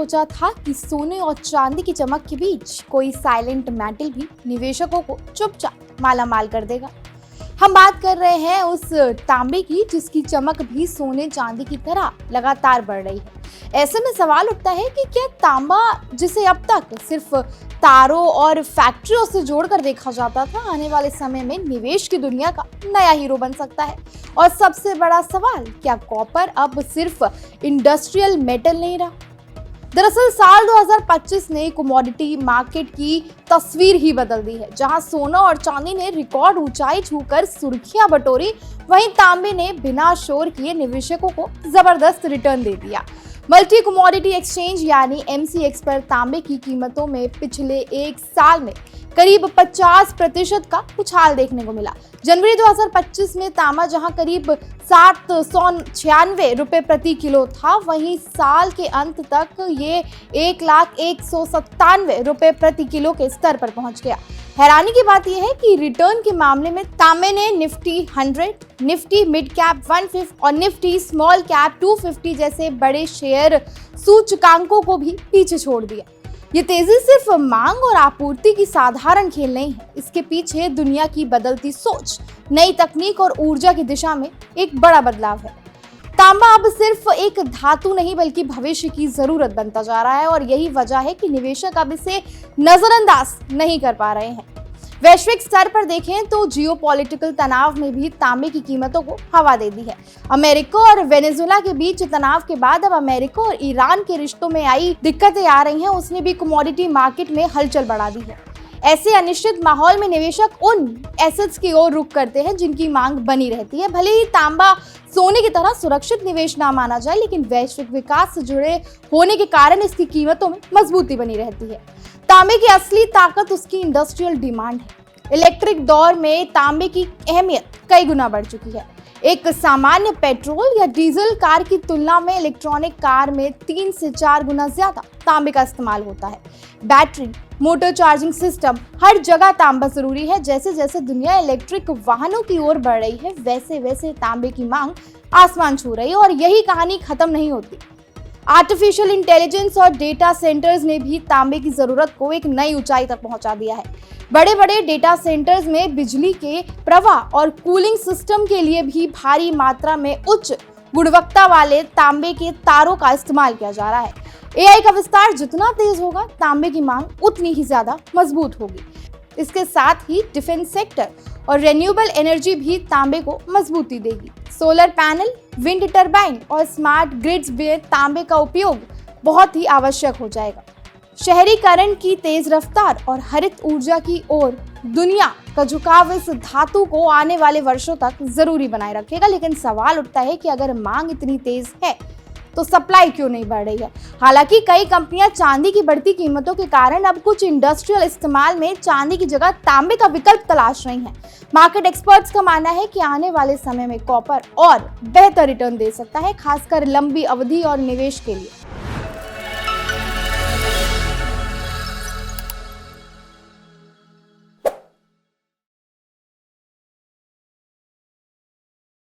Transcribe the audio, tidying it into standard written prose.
सोचा था कि सोने और चांदी की चमक के बीच कोई साइलेंट मेटल भी निवेशकों को चुपचाप मालामाल कर देगा। हम बात कर रहे हैं उस तांबे की जिसकी चमक भी सोने चांदी की तरह लगातार बढ़ रही है। ऐसे में सवाल उठता है कि क्या तांबा, जिसे अब तक सिर्फ तारों और फैक्ट्रियों से जोड़कर देखा जाता था, आने वाले समय में निवेश की दुनिया का नया हीरो बन सकता है? और सबसे बड़ा सवाल, क्या कॉपर अब सिर्फ इंडस्ट्रियल मेटल नहीं रहा? दरअसल साल 2025 ने कमोडिटी मार्केट की तस्वीर ही बदल दी है। जहां सोना और चांदी ने रिकॉर्ड ऊंचाई छूकर सुर्खियां बटोरी, वहीं तांबे ने बिना शोर किए निवेशकों को जबरदस्त रिटर्न दे दिया। मल्टी कमोडिटी एक्सचेंज यानी MCX पर तांबे की कीमतों में पिछले एक साल में करीब 50% का उछाल देखने को मिला। जनवरी 2025 में तांबा जहां करीब 796 रुपए प्रति किलो था, वहीं साल के अंत तक ये 1,197 रुपए प्रति किलो के स्तर पर पहुंच गया। हैरानी की बात यह है कि रिटर्न के मामले में तांबे ने निफ्टी 100, निफ्टी मिड कैप 150 और निफ्टी स्मॉल कैप 250 जैसे बड़े शेयर सूचकांकों को भी पीछे छोड़ दिया। ये तेजी सिर्फ मांग और आपूर्ति की साधारण खेल नहीं है, इसके पीछे दुनिया की बदलती सोच, नई तकनीक और ऊर्जा की दिशा में एक बड़ा बदलाव है। तांबा अब सिर्फ एक धातु नहीं बल्कि भविष्य की जरूरत बनता जा रहा है और यही वजह है कि निवेशक अब इसे नजरअंदाज नहीं कर पा रहे हैं। वैश्विक स्तर पर देखें तो जियोपॉलिटिकल तनाव में भी तांबे की कीमतों को हवा दे दी है। अमेरिका और वेनेजुएला के बीच तनाव के बाद अब अमेरिका और ईरान के रिश्तों में आई दिक्कतें आ रही हैं, उसने भी कमोडिटी मार्केट में हलचल बढ़ा दी है। ऐसे अनिश्चित माहौल में निवेशक उन एसेट्स की ओर रुख करते हैं जिनकी मांग बनी रहती है। भले ही तांबा सोने की तरह सुरक्षित निवेश ना माना जाए, लेकिन वैश्विक विकास से जुड़े होने के कारण इसकी कीमतों में मजबूती बनी रहती है। तांबे की असली ताकत उसकी इंडस्ट्रियल डिमांड है। इलेक्ट्रिक दौर में तांबे की अहमियत कई गुना बढ़ चुकी है। एक सामान्य पेट्रोल या डीजल कार की तुलना में इलेक्ट्रॉनिक कार में 3 से 4 गुना ज्यादा तांबे का इस्तेमाल होता है। बैटरी, मोटर चार्जिंग सिस्टम, हर जगह तांबा जरूरी है। जैसे जैसे दुनिया इलेक्ट्रिक वाहनों की ओर बढ़ रही है, वैसे वैसे तांबे की मांग आसमान छू रही है और यही कहानी खत्म नहीं होती। आर्टिफिशियल इंटेलिजेंस और डेटा सेंटर्स ने भी तांबे की जरूरत को एक नई ऊंचाई तक पहुंचा दिया है। बड़े बड़े डेटा सेंटर्स में बिजली के प्रवाह और कूलिंग सिस्टम के लिए भी भारी मात्रा में उच्च गुणवत्ता वाले तांबे के तारों का इस्तेमाल किया जा रहा है। AI का विस्तार जितना तेज होगा, तांबे की मांग उतनी ही ज्यादा मजबूत होगी। इसके साथ ही डिफेंस सेक्टर और रिन्यूएबल एनर्जी भी तांबे को मजबूती देगी। सोलर पैनल, विंड टरबाइन और स्मार्ट ग्रिड्स में तांबे का उपयोग बहुत ही आवश्यक हो जाएगा। शहरीकरण की तेज रफ्तार और हरित ऊर्जा की ओर दुनिया का झुकाव इस धातु को आने वाले वर्षों तक जरूरी बनाए रखेगा। लेकिन सवाल उठता है कि अगर मांग इतनी तेज है तो सप्लाई क्यों नहीं बढ़ रही है? हालांकि कई कंपनियां चांदी की बढ़ती कीमतों के कारण अब कुछ इंडस्ट्रियल इस्तेमाल में चांदी की जगह तांबे का विकल्प तलाश रही हैं। मार्केट एक्सपर्ट्स का मानना है कि आने वाले समय में कॉपर और बेहतर रिटर्न दे सकता है, खासकर लंबी अवधि और निवेश के लिए।